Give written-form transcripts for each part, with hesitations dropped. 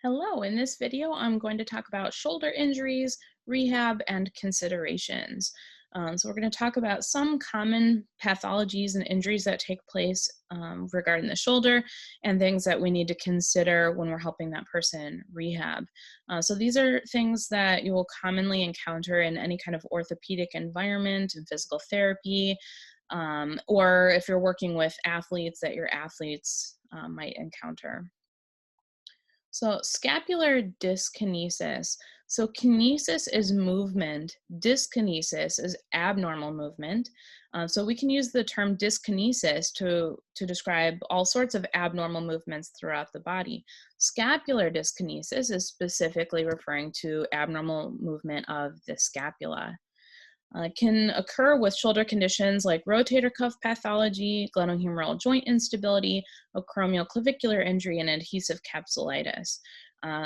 Hello, in this video, I'm going to talk about shoulder injuries, rehab, and considerations. So we're going to talk about some common pathologies and injuries that take place regarding the shoulder and things that we need to consider when we're helping that person rehab. So these are things that you will commonly encounter in any kind of orthopedic environment and physical therapy, or if you're working with athletes that your athletes might encounter. So scapular dyskinesis. So kinesis is movement. Dyskinesis is abnormal movement. So we can use the term dyskinesis to describe all sorts of abnormal movements throughout the body. Scapular dyskinesis is specifically referring to abnormal movement of the scapula. It can occur with shoulder conditions like rotator cuff pathology, glenohumeral joint instability, acromioclavicular injury, and adhesive capsulitis.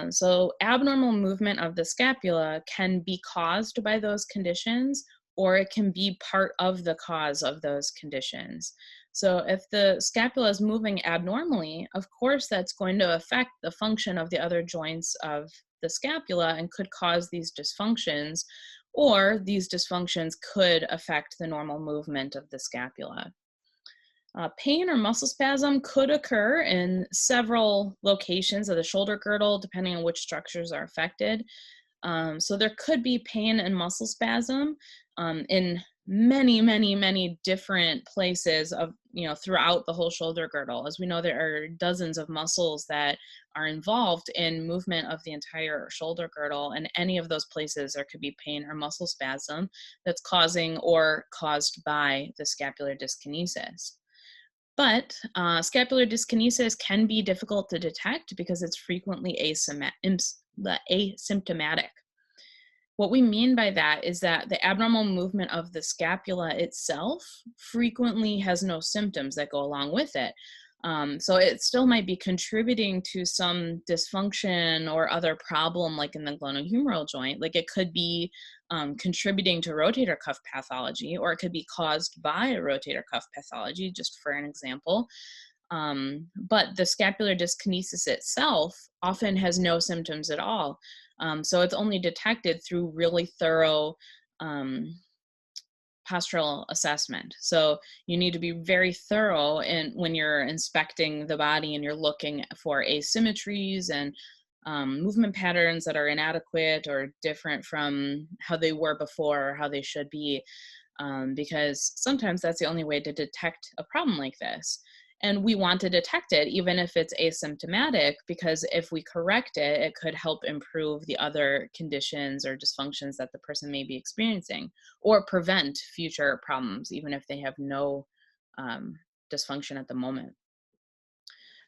So abnormal movement of the scapula can be caused by those conditions, or it can be part of the cause of those conditions. So if the scapula is moving abnormally, of course that's going to affect the function of the other joints of the scapula and could cause these dysfunctions, or these dysfunctions could affect the normal movement of the scapula. Pain or muscle spasm could occur in several locations of the shoulder girdle, depending on which structures are affected. So there could be pain and muscle spasm in many different places of, throughout the whole shoulder girdle. As we know, there are dozens of muscles that are involved in movement of the entire shoulder girdle, and any of those places there could be pain or muscle spasm that's causing or caused by the scapular dyskinesis. But scapular dyskinesis can be difficult to detect because it's frequently asymptomatic. What we mean by that is that the abnormal movement of the scapula itself frequently has no symptoms that go along with it. So it still might be contributing to some dysfunction or other problem, like in the glenohumeral joint. Like it could be contributing to rotator cuff pathology, or it could be caused by a rotator cuff pathology, just for an example. But the scapular dyskinesis itself often has no symptoms at all. So it's only detected through really thorough postural assessment. So you need to be very thorough when you're inspecting the body and you're looking for asymmetries and movement patterns that are inadequate or different from how they were before or how they should be, because sometimes that's the only way to detect a problem like this. And we want to detect it even if it's asymptomatic, because if we correct it, it could help improve the other conditions or dysfunctions that the person may be experiencing, or prevent future problems, even if they have no dysfunction at the moment.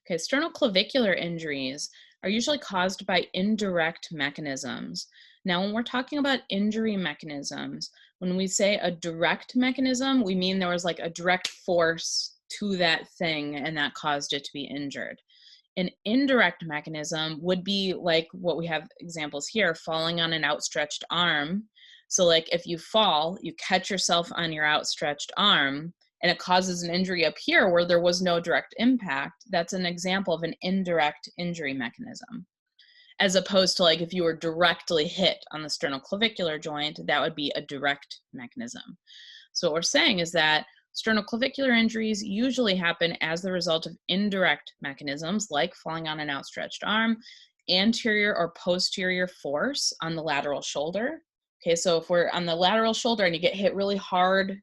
Okay, sternoclavicular injuries are usually caused by indirect mechanisms. Now, when we're talking about injury mechanisms, when we say a direct mechanism, we mean there was like a direct force to that thing and that caused it to be injured. An indirect mechanism would be like what we have examples here, falling on an outstretched arm. So like if you fall, you catch yourself on your outstretched arm, and it causes an injury up here where there was no direct impact. That's an example of an indirect injury mechanism. As opposed to like if you were directly hit on the sternoclavicular joint, that would be a direct mechanism. So what we're saying is that sternoclavicular injuries usually happen as the result of indirect mechanisms like falling on an outstretched arm, anterior or posterior force on the lateral shoulder. Okay, so if we're on the lateral shoulder and you get hit really hard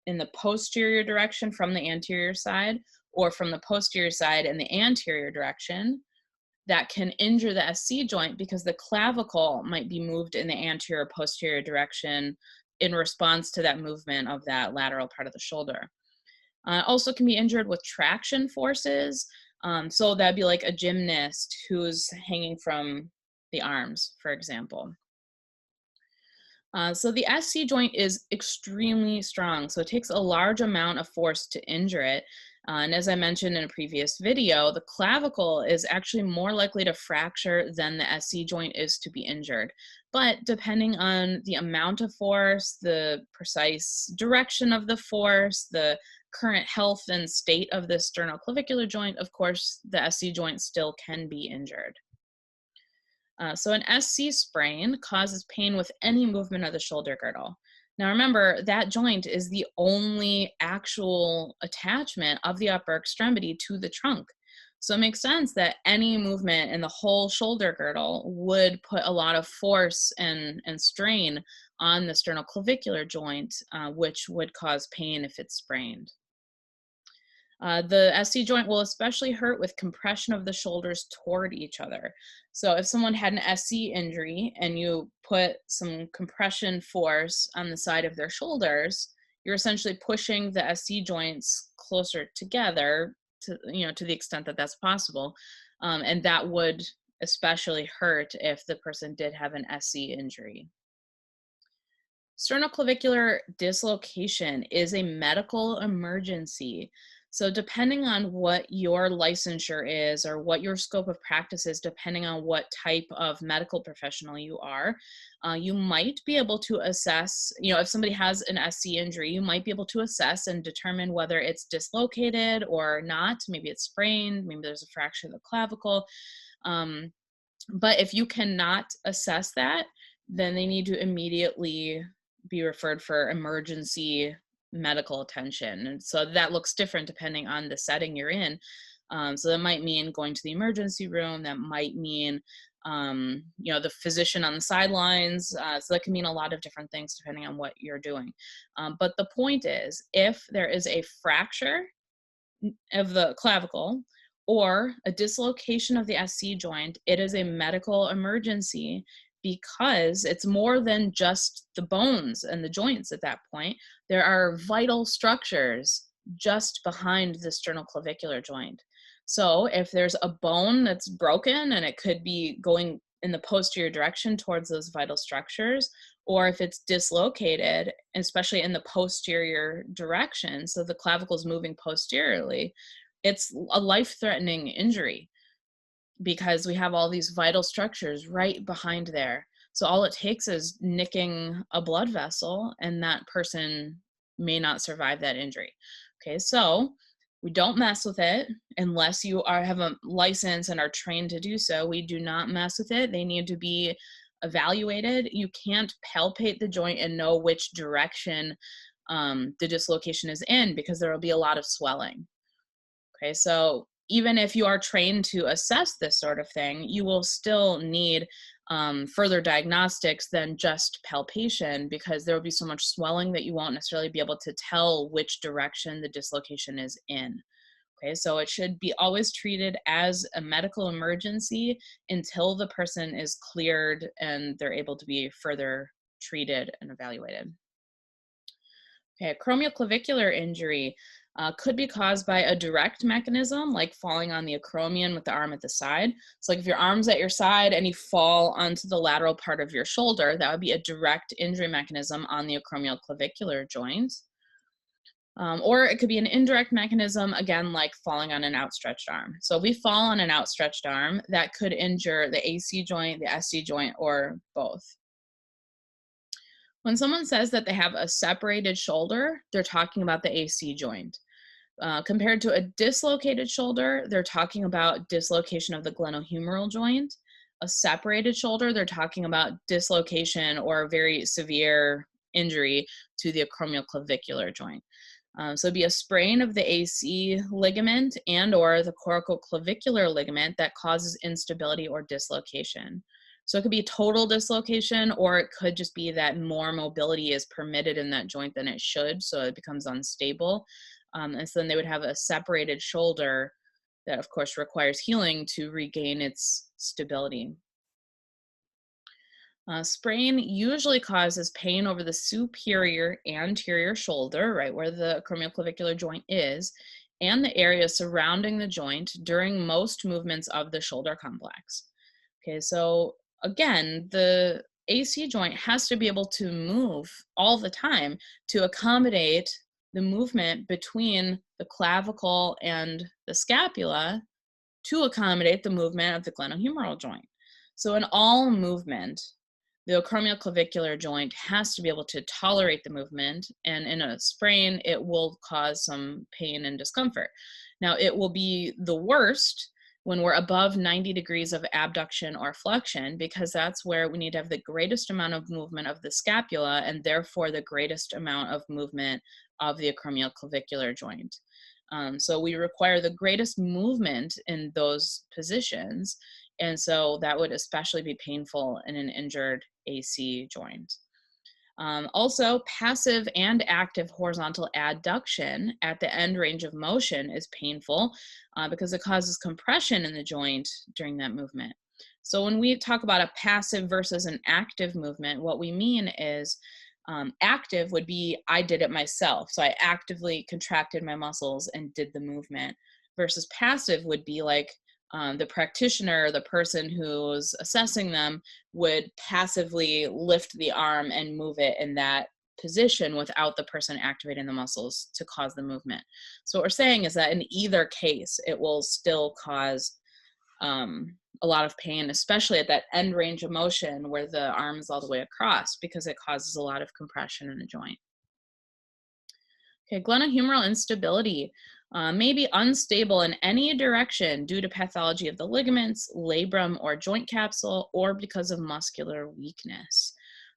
in the posterior direction from the anterior side, or from the posterior side in the anterior direction, that can injure the SC joint because the clavicle might be moved in the anterior posterior direction in response to that movement of that lateral part of the shoulder. Also can be injured with traction forces. So that'd be like a gymnast who's hanging from the arms, for example. So the SC joint is extremely strong, so it takes a large amount of force to injure it. And as I mentioned in a previous video, the clavicle is actually more likely to fracture than the SC joint is to be injured. But depending on the amount of force, the precise direction of the force, the current health and state of the sternoclavicular joint, of course, the SC joint still can be injured. So an SC sprain causes pain with any movement of the shoulder girdle. Now remember, that joint is the only actual attachment of the upper extremity to the trunk. So it makes sense that any movement in the whole shoulder girdle would put a lot of force and strain on the sternoclavicular joint, which would cause pain if it's sprained. The SC joint will especially hurt with compression of the shoulders toward each other. So if someone had an SC injury and you put some compression force on the side of their shoulders, you're essentially pushing the SC joints closer together to, to the extent that that's possible. And that would especially hurt if the person did have an SC injury. Sternoclavicular dislocation is a medical emergency. So, depending on what your licensure is or what your scope of practice is, depending on what type of medical professional you are, you might be able to assess, if somebody has an SC injury, you might be able to assess and determine whether it's dislocated or not. Maybe it's sprained, maybe there's a fracture of the clavicle. But if you cannot assess that, then they need to immediately be referred for emergency medical attention. And so that looks different depending on the setting you're in. So that might mean going to the emergency room. That might mean, the physician on the sidelines. So that can mean a lot of different things depending on what you're doing. But the point is, if there is a fracture of the clavicle or a dislocation of the SC joint, it is a medical emergency because it's more than just the bones and the joints at that point. There are vital structures just behind the sternoclavicular joint. So if there's a bone that's broken and it could be going in the posterior direction towards those vital structures, or if it's dislocated, especially in the posterior direction, so the clavicle is moving posteriorly, it's a life-threatening injury because we have all these vital structures right behind there. So all it takes is nicking a blood vessel and that person may not survive that injury. Okay, so we don't mess with it unless you have a license and are trained to do so. We do not mess with it. They need to be evaluated. You can't palpate the joint and know which direction the dislocation is in because there will be a lot of swelling. Okay, so even if you are trained to assess this sort of thing, you will still need further diagnostics than just palpation because there will be so much swelling that you won't necessarily be able to tell which direction the dislocation is in. Okay, so it should be always treated as a medical emergency until the person is cleared and they're able to be further treated and evaluated. Okay, acromioclavicular injury could be caused by a direct mechanism, like falling on the acromion with the arm at the side. So like if your arm's at your side and you fall onto the lateral part of your shoulder, that would be a direct injury mechanism on the acromioclavicular joint. Or it could be an indirect mechanism, again, like falling on an outstretched arm. So if we fall on an outstretched arm, that could injure the AC joint, the SC joint, or both. When someone says that they have a separated shoulder, they're talking about the AC joint. Compared to a dislocated shoulder, they're talking about dislocation of the glenohumeral joint. A separated shoulder, they're talking about dislocation or very severe injury to the acromioclavicular joint. So it'd be a sprain of the AC ligament and or the coracoclavicular ligament that causes instability or dislocation. So it could be total dislocation, or it could just be that more mobility is permitted in that joint than it should, so it becomes unstable. And so then they would have a separated shoulder that, of course, requires healing to regain its stability. Sprain usually causes pain over the superior anterior shoulder, right where the acromioclavicular joint is, and the area surrounding the joint during most movements of the shoulder complex. Okay, so again, the AC joint has to be able to move all the time to accommodate the movement between the clavicle and the scapula to accommodate the movement of the glenohumeral joint. So in all movement, the acromioclavicular joint has to be able to tolerate the movement, and in a sprain, it will cause some pain and discomfort. Now, it will be the worst when we're above 90 degrees of abduction or flexion, because that's where we need to have the greatest amount of movement of the scapula and therefore the greatest amount of movement of the acromioclavicular joint. So we require the greatest movement in those positions, and so that would especially be painful in an injured AC joint. Also, passive and active horizontal adduction at the end range of motion is painful because it causes compression in the joint during that movement. So when we talk about a passive versus an active movement, what we mean is active would be I did it myself. So I actively contracted my muscles and did the movement, versus passive would be like the practitioner, the person who's assessing them, would passively lift the arm and move it in that position without the person activating the muscles to cause the movement. So what we're saying is that in either case, it will still cause a lot of pain, especially at that end range of motion where the arm is all the way across, because it causes a lot of compression in the joint. Okay, glenohumeral instability may be unstable in any direction due to pathology of the ligaments, labrum, or joint capsule, or because of muscular weakness.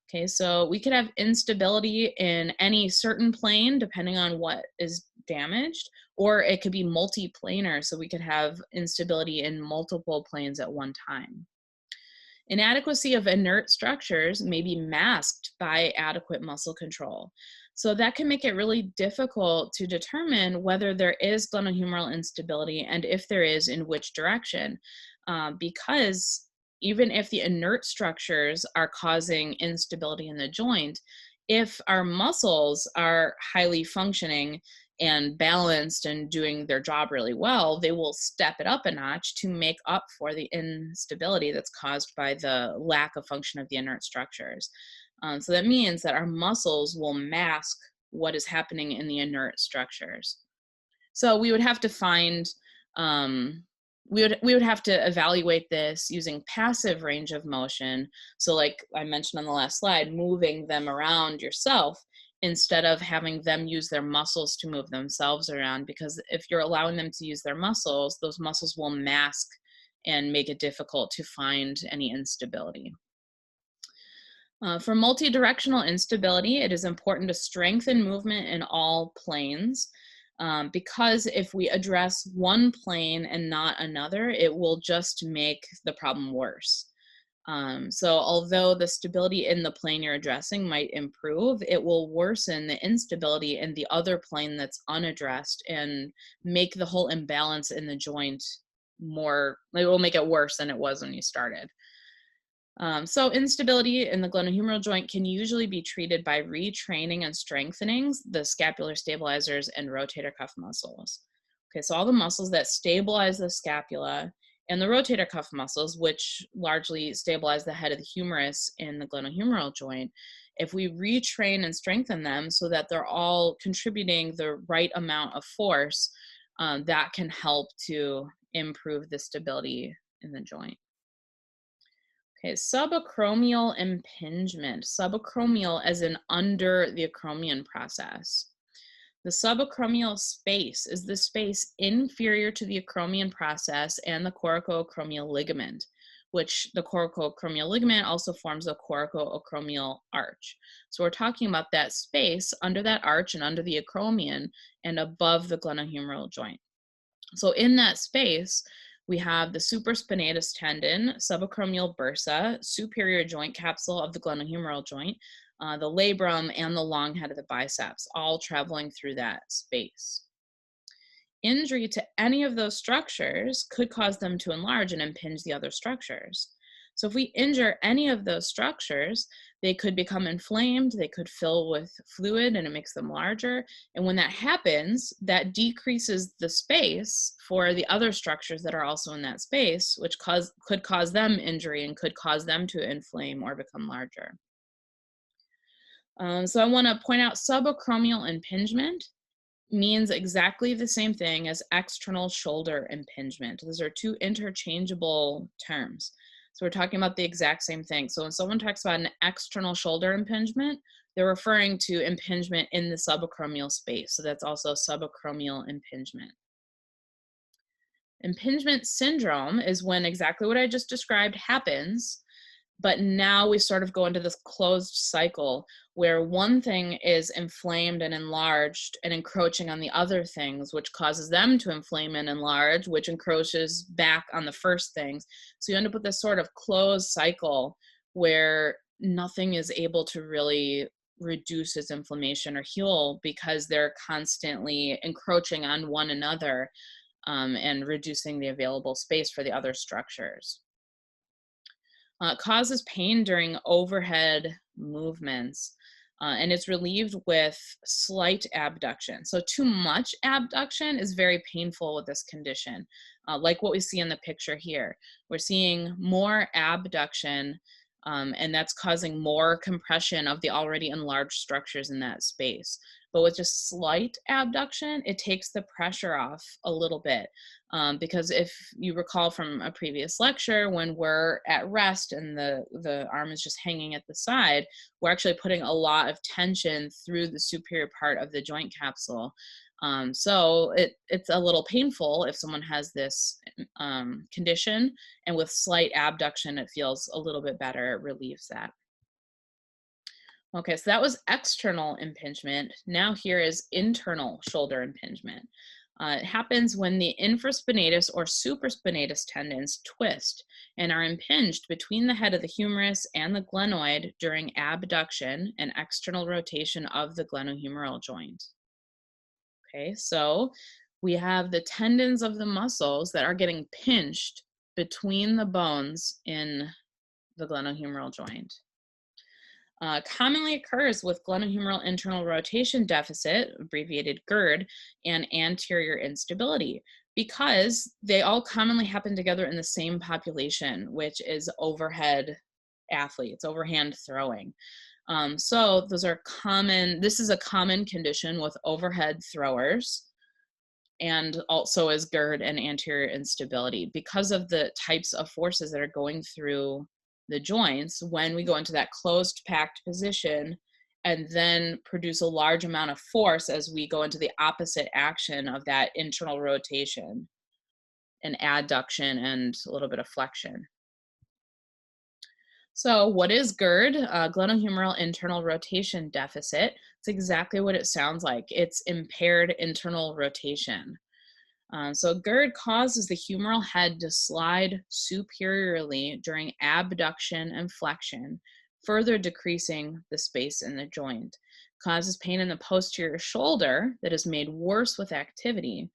Okay, so we could have instability in any certain plane depending on what is damaged, or it could be multiplanar, so we could have instability in multiple planes at one time. Inadequacy of inert structures may be masked by adequate muscle control. So that can make it really difficult to determine whether there is glenohumeral instability, and if there is, in which direction. Because even if the inert structures are causing instability in the joint, if our muscles are highly functioning and balanced and doing their job really well, they will step it up a notch to make up for the instability that's caused by the lack of function of the inert structures. So that means that our muscles will mask what is happening in the inert structures. So we would have to find, we would have to evaluate this using passive range of motion. So like I mentioned on the last slide, moving them around yourself instead of having them use their muscles to move themselves around, because if you're allowing them to use their muscles, those muscles will mask and make it difficult to find any instability. For multidirectional instability, it is important to strengthen movement in all planes, because if we address one plane and not another, it will just make the problem worse. So although the stability in the plane you're addressing might improve, it will worsen the instability in the other plane that's unaddressed and make the whole imbalance in the joint more, it will make it worse than it was when you started. So instability in the glenohumeral joint can usually be treated by retraining and strengthening the scapular stabilizers and rotator cuff muscles. Okay, so all the muscles that stabilize the scapula and the rotator cuff muscles, which largely stabilize the head of the humerus in the glenohumeral joint, if we retrain and strengthen them so that they're all contributing the right amount of force, that can help to improve the stability in the joint. Okay, subacromial impingement. Subacromial as in under the acromion process. The subacromial space is the space inferior to the acromion process and the coracoclavicular ligament, which the coracoclavicular ligament also forms a coracoclavicular arch. So we're talking about that space under that arch and under the acromion and above the glenohumeral joint. So in that space, we have the supraspinatus tendon, subacromial bursa, superior joint capsule of the glenohumeral joint, the labrum, and the long head of the biceps, all traveling through that space. Injury to any of those structures could cause them to enlarge and impinge the other structures. So if we injure any of those structures, they could become inflamed, they could fill with fluid and it makes them larger. And when that happens, that decreases the space for the other structures that are also in that space, which could cause them injury and could cause them to inflame or become larger. So I want to point out subacromial impingement means exactly the same thing as external shoulder impingement. Those are two interchangeable terms. So we're talking about the exact same thing. So when someone talks about an external shoulder impingement, they're referring to impingement in the subacromial space. So that's also subacromial impingement. Impingement syndrome is when exactly what I just described happens, but now we sort of go into this closed cycle where one thing is inflamed and enlarged and encroaching on the other things, which causes them to inflame and enlarge, which encroaches back on the first things. So you end up with this sort of closed cycle where nothing is able to really reduce its inflammation or heal because they're constantly encroaching on one another, and reducing the available space for the other structures. Causes pain during overhead movements, and it's relieved with slight abduction. So too much abduction is very painful with this condition, like what we see in the picture here. We're seeing more abduction, and that's causing more compression of the already enlarged structures in that space. But with just slight abduction, it takes the pressure off a little bit. Because if you recall from a previous lecture, when we're at rest and the arm is just hanging at the side, we're actually putting a lot of tension through the superior part of the joint capsule. So it's a little painful if someone has this condition, and with slight abduction, it feels a little bit better. It relieves that. Okay, so that was external impingement. Now here is internal shoulder impingement. It happens when the infraspinatus or supraspinatus tendons twist and are impinged between the head of the humerus and the glenoid during abduction and external rotation of the glenohumeral joint. Okay, so we have the tendons of the muscles that are getting pinched between the bones in the glenohumeral joint. Commonly occurs with glenohumeral internal rotation deficit, abbreviated GERD, and anterior instability, because they all commonly happen together in the same population, which is overhead athletes, overhand throwing. So those are common. This is a common condition with overhead throwers, and also is GERD and anterior instability because of the types of forces that are going through the joints when we go into that closed packed position and then produce a large amount of force as we go into the opposite action of that internal rotation and adduction and a little bit of flexion. So what is GERD? Glenohumeral internal rotation deficit. It's exactly what it sounds like. It's impaired internal rotation. So GERD causes the humeral head to slide superiorly during abduction and flexion, further decreasing the space in the joint. Causes pain in the posterior shoulder that is made worse with activity.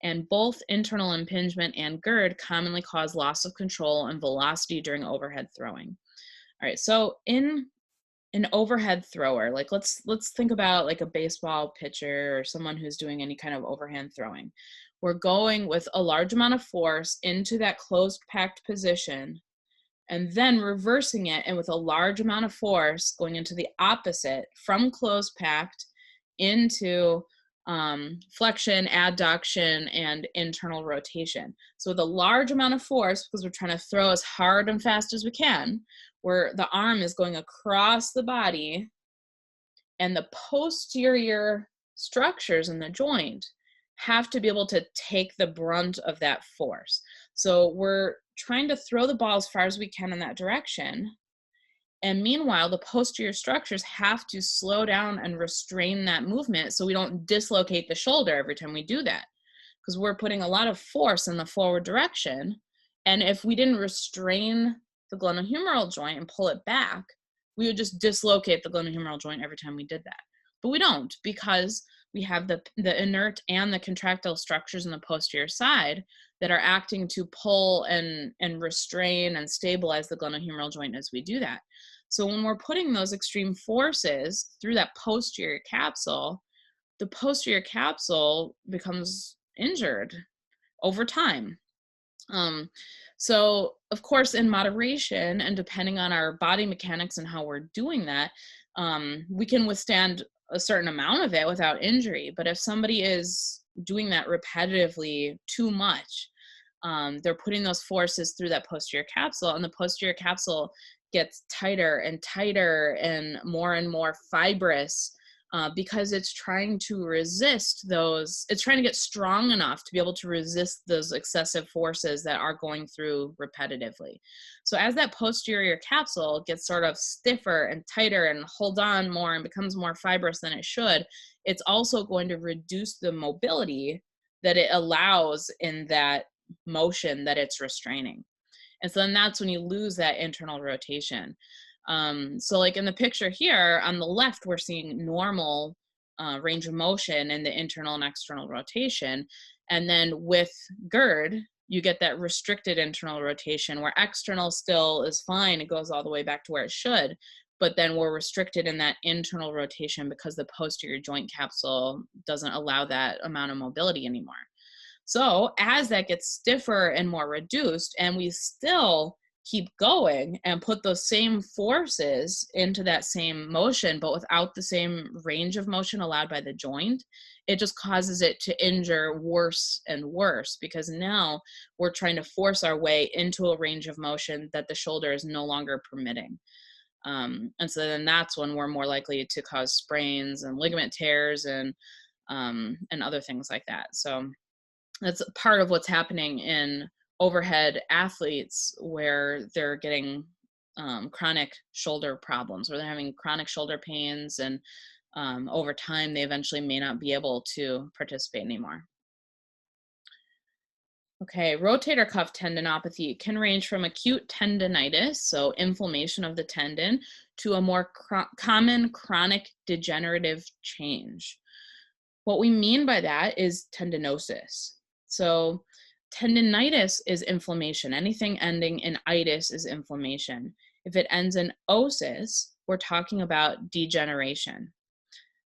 And both internal impingement and GERD commonly cause loss of control and velocity during overhead throwing. All right, so in an overhead thrower, like let's think about like a baseball pitcher or someone who's doing any kind of overhand throwing. We're going with a large amount of force into that closed packed position and then reversing it, and with a large amount of force going into the opposite from closed packed into flexion, adduction, and internal rotation. So with a large amount of force, because we're trying to throw as hard and fast as we can, where the arm is going across the body and the posterior structures in the joint have to be able to take the brunt of that force. So we're trying to throw the ball as far as we can in that direction. And meanwhile, the posterior structures have to slow down and restrain that movement so we don't dislocate the shoulder every time we do that. Because we're putting a lot of force in the forward direction. And if we didn't restrain the glenohumeral joint and pull it back, we would just dislocate the glenohumeral joint every time we did that. But we don't, because we have the inert and the contractile structures in the posterior side that are acting to pull and restrain and stabilize the glenohumeral joint as we do that. So when we're putting those extreme forces through that posterior capsule, the posterior capsule becomes injured over time. So of course, in moderation and depending on our body mechanics and how we're doing that, we can withstand a certain amount of it without injury. But if somebody is doing that repetitively too much, they're putting those forces through that posterior capsule, and the posterior capsule gets tighter and tighter and more fibrous because it's trying to resist those, it's trying to get strong enough to be able to resist those excessive forces that are going through repetitively. So as that posterior capsule gets sort of stiffer and tighter and holds on more and becomes more fibrous than it should, it's also going to reduce the mobility that it allows in that motion that it's restraining. And so then that's when you lose that internal rotation. So like in the picture here on the left, we're seeing normal range of motion in the internal and external rotation. And then with GERD, you get that restricted internal rotation where external still is fine. It goes all the way back to where it should. But then we're restricted in that internal rotation because the posterior joint capsule doesn't allow that amount of mobility anymore. So as that gets stiffer and more reduced, and we still keep going and put those same forces into that same motion, but without the same range of motion allowed by the joint, it just causes it to injure worse and worse, because now we're trying to force our way into a range of motion that the shoulder is no longer permitting. And so then that's when we're more likely to cause sprains and ligament tears and other things like that. So that's part of what's happening in overhead athletes where they're getting chronic shoulder problems, where they're having chronic shoulder pains, and over time they eventually may not be able to participate anymore. Okay, rotator cuff tendinopathy can range from acute tendinitis, so inflammation of the tendon, to a more common chronic degenerative change. What we mean by that is tendinosis. So tendinitis is inflammation. Anything ending in itis is inflammation. If it ends in osis, we're talking about degeneration.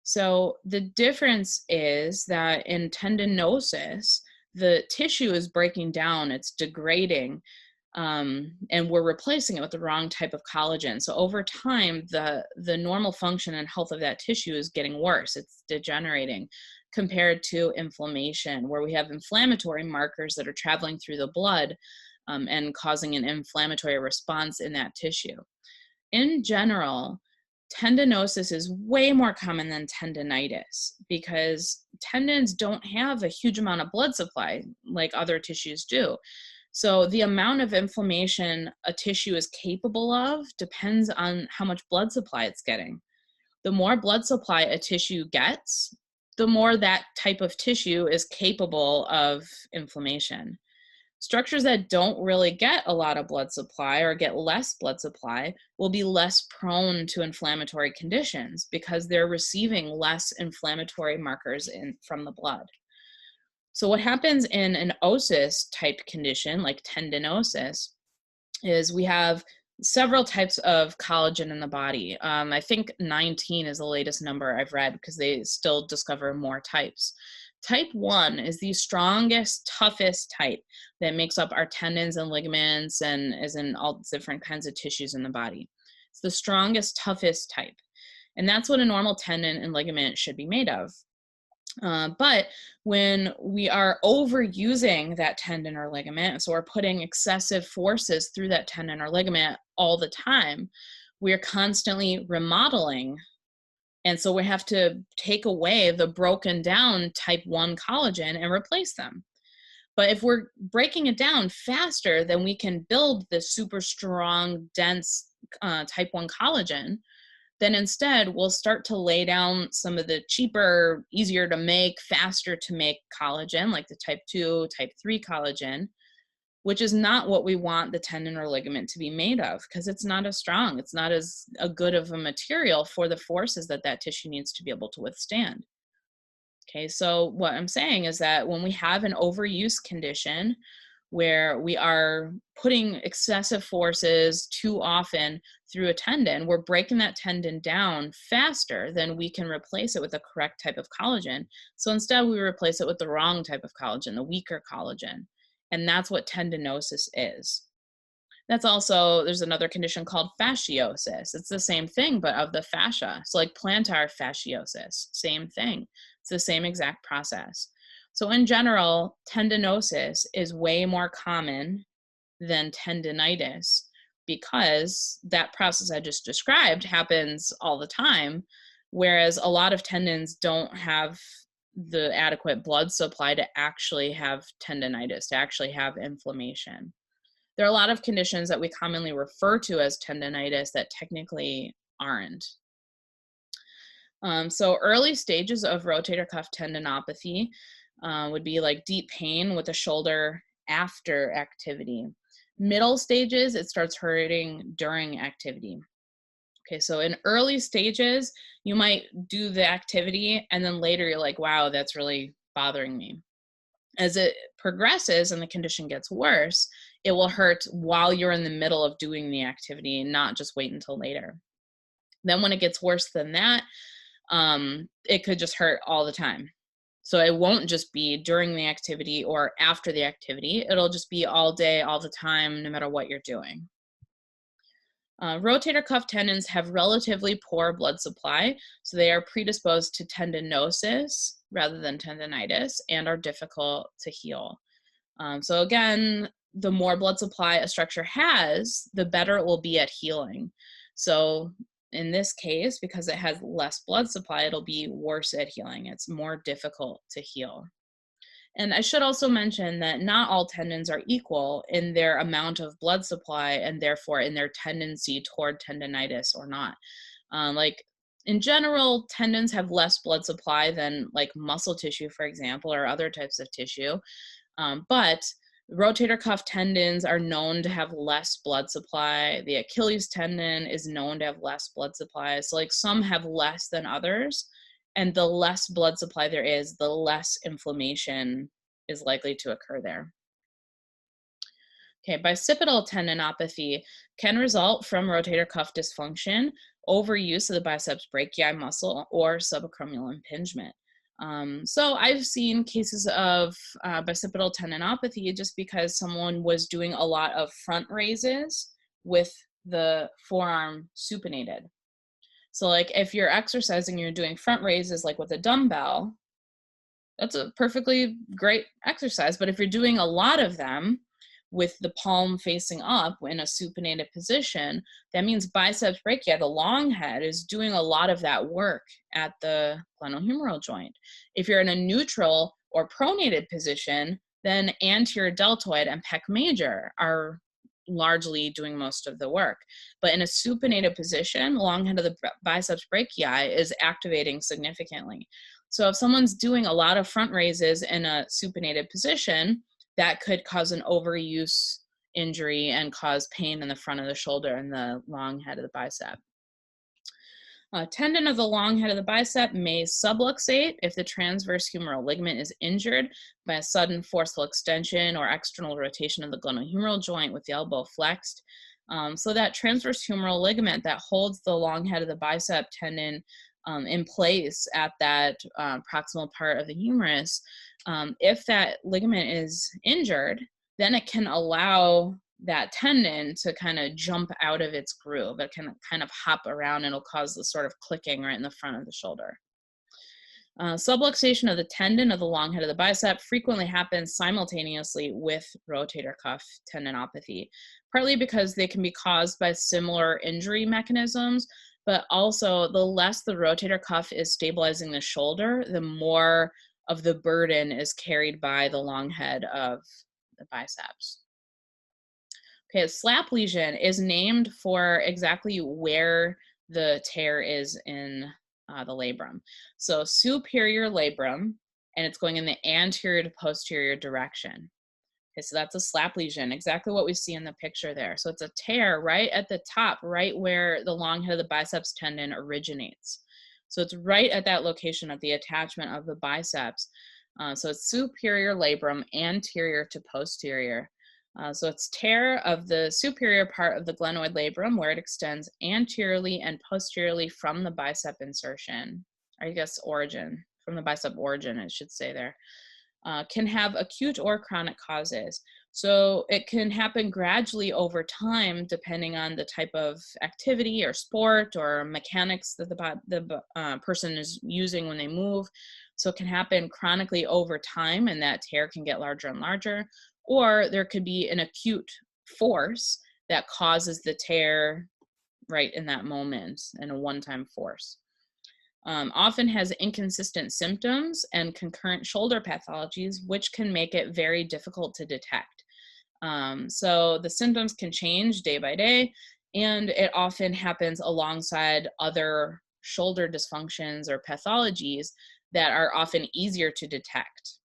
So the difference is that in tendinosis, the tissue is breaking down, it's degrading, and we're replacing it with the wrong type of collagen. So over time, the normal function and health of that tissue is getting worse. It's degenerating compared to inflammation, where we have inflammatory markers that are traveling through the blood and causing an inflammatory response in that tissue. In general, tendinosis is way more common than tendinitis because tendons don't have a huge amount of blood supply like other tissues do. So the amount of inflammation a tissue is capable of depends on how much blood supply it's getting. The more blood supply a tissue gets, the more that type of tissue is capable of inflammation. Structures that don't really get a lot of blood supply or get less blood supply will be less prone to inflammatory conditions because they're receiving less inflammatory markers from the blood. So what happens in an osis type condition like tendinosis is we have several types of collagen in the body. I think 19 is the latest number I've read because they still discover more types. Type 1 is the strongest, toughest type that makes up our tendons and ligaments and is in all different kinds of tissues in the body. It's the strongest, toughest type. And that's what a normal tendon and ligament should be made of. But when we are overusing that tendon or ligament, so we're putting excessive forces through that tendon or ligament all the time, we're constantly remodeling. And so we have to take away the broken down type 1 collagen and replace them. But if we're breaking it down faster than we can build this super strong, dense type 1 collagen, then instead we'll start to lay down some of the cheaper, easier to make, faster to make collagen, like the type 2, type 3 collagen, which is not what we want the tendon or ligament to be made of because it's not as strong. It's not as a good of a material for the forces that that tissue needs to be able to withstand. Okay, so what I'm saying is that when we have an overuse condition where we are putting excessive forces too often through a tendon, we're breaking that tendon down faster than we can replace it with the correct type of collagen. So instead we replace it with the wrong type of collagen, the weaker collagen. And that's what tendinosis is. That's also, there's another condition called fasciosis. It's the same thing, but of the fascia. So like plantar fasciosis, same thing. It's the same exact process. So in general, tendinosis is way more common than tendinitis because that process I just described happens all the time whereas a lot of tendons don't have the adequate blood supply to actually have tendinitis, to actually have inflammation. There are a lot of conditions that we commonly refer to as tendinitis that technically aren't. So early stages of rotator cuff tendinopathy would be like deep pain with the shoulder after activity. Middle stages, it starts hurting during activity. Okay, so in early stages, you might do the activity and then later you're like, wow, that's really bothering me. As it progresses and the condition gets worse, it will hurt while you're in the middle of doing the activity and not just wait until later. Then when it gets worse than that, it could just hurt all the time. So it won't just be during the activity or after the activity. It'll just be all day, all the time, no matter what you're doing. Rotator cuff tendons have relatively poor blood supply, so they are predisposed to tendinosis rather than tendinitis and are difficult to heal. So again, the more blood supply a structure has, the better it will be at healing. So in this case, because it has less blood supply, it'll be worse at healing. It's more difficult to heal. And I should also mention that not all tendons are equal in their amount of blood supply and therefore in their tendency toward tendinitis or not. Like in general, tendons have less blood supply than like muscle tissue, for example, or other types of tissue. But rotator cuff tendons are known to have less blood supply. The Achilles tendon is known to have less blood supply. So like some have less than others. And the less blood supply there is, the less inflammation is likely to occur there. Okay, bicipital tendinopathy can result from rotator cuff dysfunction, overuse of the biceps brachii muscle, or subacromial impingement. So I've seen cases of bicipital tendinopathy just because someone was doing a lot of front raises with the forearm supinated. So like if you're exercising, you're doing front raises like with a dumbbell, that's a perfectly great exercise. But if you're doing a lot of them with the palm facing up in a supinated position, that means biceps brachii, the long head, is doing a lot of that work at the glenohumeral joint. If you're in a neutral or pronated position, then anterior deltoid and pec major are largely doing most of the work. But in a supinated position, the long head of the biceps brachii is activating significantly. So if someone's doing a lot of front raises in a supinated position, that could cause an overuse injury and cause pain in the front of the shoulder and the long head of the bicep. Tendon of the long head of the bicep may subluxate if the transverse humeral ligament is injured by a sudden forceful extension or external rotation of the glenohumeral joint with the elbow flexed. So that transverse humeral ligament that holds the long head of the bicep tendon in place at that proximal part of the humerus, if that ligament is injured, then it can allow that tendon to kind of jump out of its groove. It can kind of hop around and it'll cause the sort of clicking right in the front of the shoulder. Subluxation of the tendon of the long head of the bicep frequently happens simultaneously with rotator cuff tendinopathy, partly because they can be caused by similar injury mechanisms, but also the less the rotator cuff is stabilizing the shoulder, the more of the burden is carried by the long head of the biceps. Okay, a slap lesion is named for exactly where the tear is in the labrum. So superior labrum, and it's going in the anterior to posterior direction. Okay, so that's a slap lesion, exactly what we see in the picture there. So it's a tear right at the top, right where the long head of the biceps tendon originates. So it's right at that location of the attachment of the biceps. So it's superior labrum, anterior to posterior. So it's tear of the superior part of the glenoid labrum where it extends anteriorly and posteriorly from the bicep insertion, or I guess origin, from the bicep origin, it should say there. Can have acute or chronic causes. So it can happen gradually over time depending on the type of activity or sport or mechanics that the person is using when they move. So it can happen chronically over time and that tear can get larger and larger, or there could be an acute force that causes the tear right in that moment in a one-time force. often has inconsistent symptoms and concurrent shoulder pathologies, which can make it very difficult to detect. So the symptoms can change day by day, and it often happens alongside other shoulder dysfunctions or pathologies that are often easier to detect.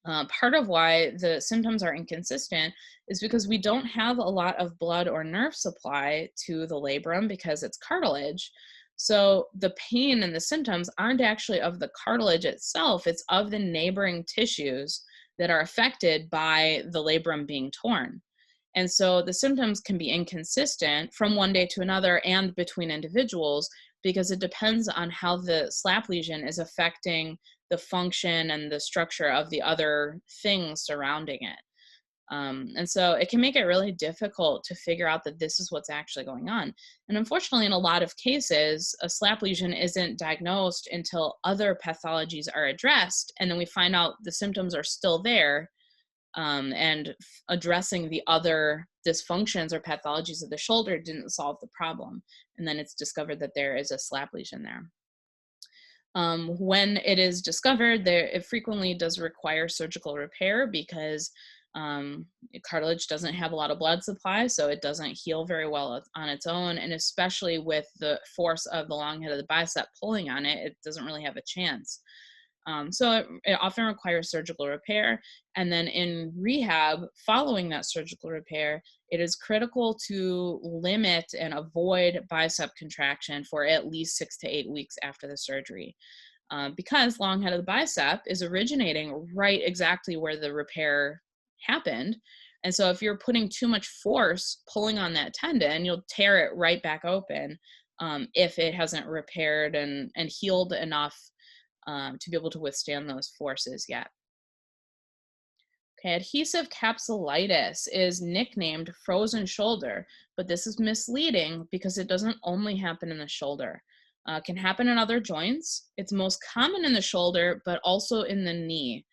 Part of why the symptoms are inconsistent is because we don't have a lot of blood or nerve supply to the labrum because it's cartilage. So the pain and the symptoms aren't actually of the cartilage itself, it's of the neighboring tissues that are affected by the labrum being torn. And so the symptoms can be inconsistent from one day to another and between individuals because it depends on how the slap lesion is affecting the function and the structure of the other things surrounding it. And so it can make it really difficult to figure out that this is what's actually going on. And unfortunately, in a lot of cases, a slap lesion isn't diagnosed until other pathologies are addressed. And then we find out the symptoms are still there. And addressing the other dysfunctions or pathologies of the shoulder didn't solve the problem. And then it's discovered that there is a slap lesion there. When it is discovered, it frequently does require surgical repair because cartilage doesn't have a lot of blood supply, so it doesn't heal very well on its own. And especially with the force of the long head of the bicep pulling on it, it doesn't really have a chance. So it often requires surgical repair. And then in rehab, following that surgical repair, it is critical to limit and avoid bicep contraction for at least 6 to 8 weeks after the surgery. Because long head of the bicep is originating right exactly where the repair happened. And so if you're putting too much force pulling on that tendon, you'll tear it right back open if it hasn't repaired and healed enough to be able to withstand those forces yet. Okay, adhesive capsulitis is nicknamed frozen shoulder, but this is misleading because it doesn't only happen in the shoulder. It can happen in other joints. It's most common in the shoulder, but also in the knee.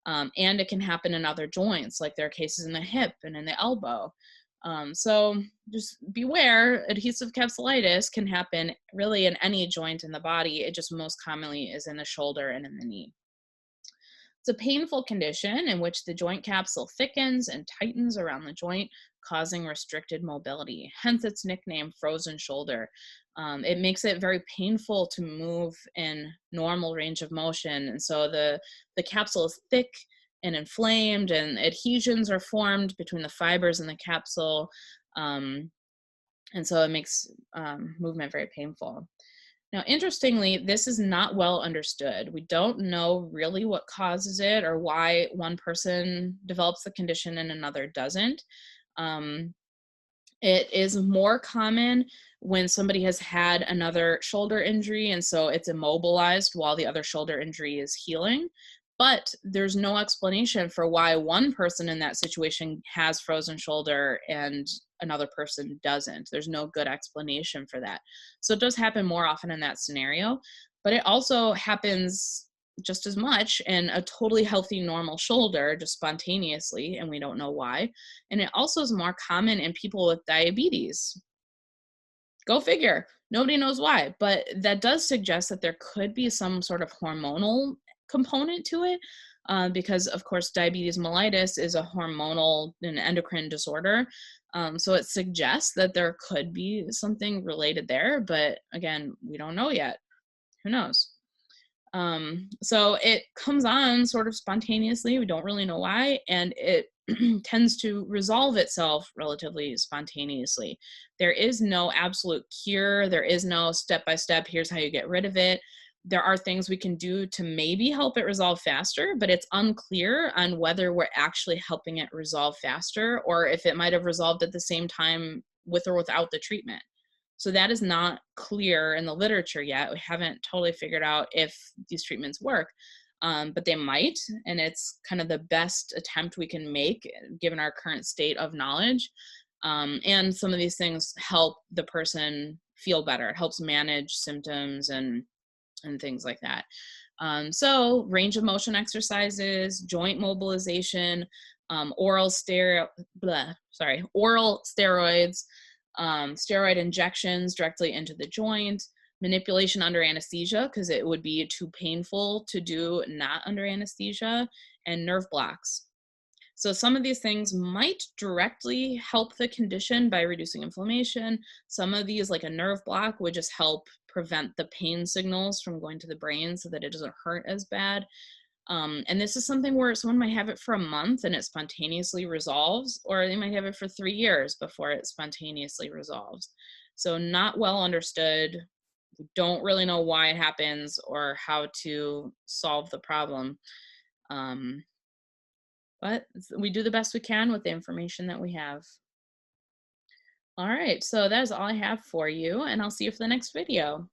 And it can happen in other joints, like there are cases in the hip and in the elbow. So just beware, adhesive capsulitis can happen really in any joint in the body. It just most commonly is in the shoulder and in the knee. It's a painful condition in which the joint capsule thickens and tightens around the joint, causing restricted mobility. Hence its nickname, frozen shoulder. It makes it very painful to move in normal range of motion. And so the capsule is thick and inflamed, and adhesions are formed between the fibers in the capsule. And so it makes movement very painful. Now, interestingly, this is not well understood. We don't know really what causes it or why one person develops the condition and another doesn't. It is more common when somebody has had another shoulder injury, and so it's immobilized while the other shoulder injury is healing. But there's no explanation for why one person in that situation has frozen shoulder and another person doesn't. There's no good explanation for that. So it does happen more often in that scenario, but it also happens just as much in a totally healthy, normal shoulder, just spontaneously, and we don't know why. And it also is more common in people with diabetes. Go figure. Nobody knows why, but that does suggest that there could be some sort of hormonal component to it, because of course diabetes mellitus is a hormonal and endocrine disorder. So it suggests that there could be something related there, but again, we don't know yet. Who knows? So it comes on sort of spontaneously. We don't really know why, and it tends to resolve itself relatively spontaneously. There is no absolute cure. There is no step-by-step, here's how you get rid of it. There are things we can do to maybe help it resolve faster, but it's unclear on whether we're actually helping it resolve faster or if it might have resolved at the same time with or without the treatment. So that is not clear in the literature yet. We haven't totally figured out if these treatments work, but they might, and it's kind of the best attempt we can make given our current state of knowledge. And some of these things help the person feel better. It helps manage symptoms and things like that. So range of motion exercises, joint mobilization, oral steroids, steroid injections directly into the joint, manipulation under anesthesia because it would be too painful to do not under anesthesia, and nerve blocks. So some of these things might directly help the condition by reducing inflammation. Some of these, like a nerve block, would just help prevent the pain signals from going to the brain so that it doesn't hurt as bad. And this is something where someone might have it for a month and it spontaneously resolves, or they might have it for 3 years before it spontaneously resolves. So not well understood. We don't really know why it happens or how to solve the problem. Um, but we do the best we can with the information that we have. All right, so that is all I have for you, and I'll see you for the next video.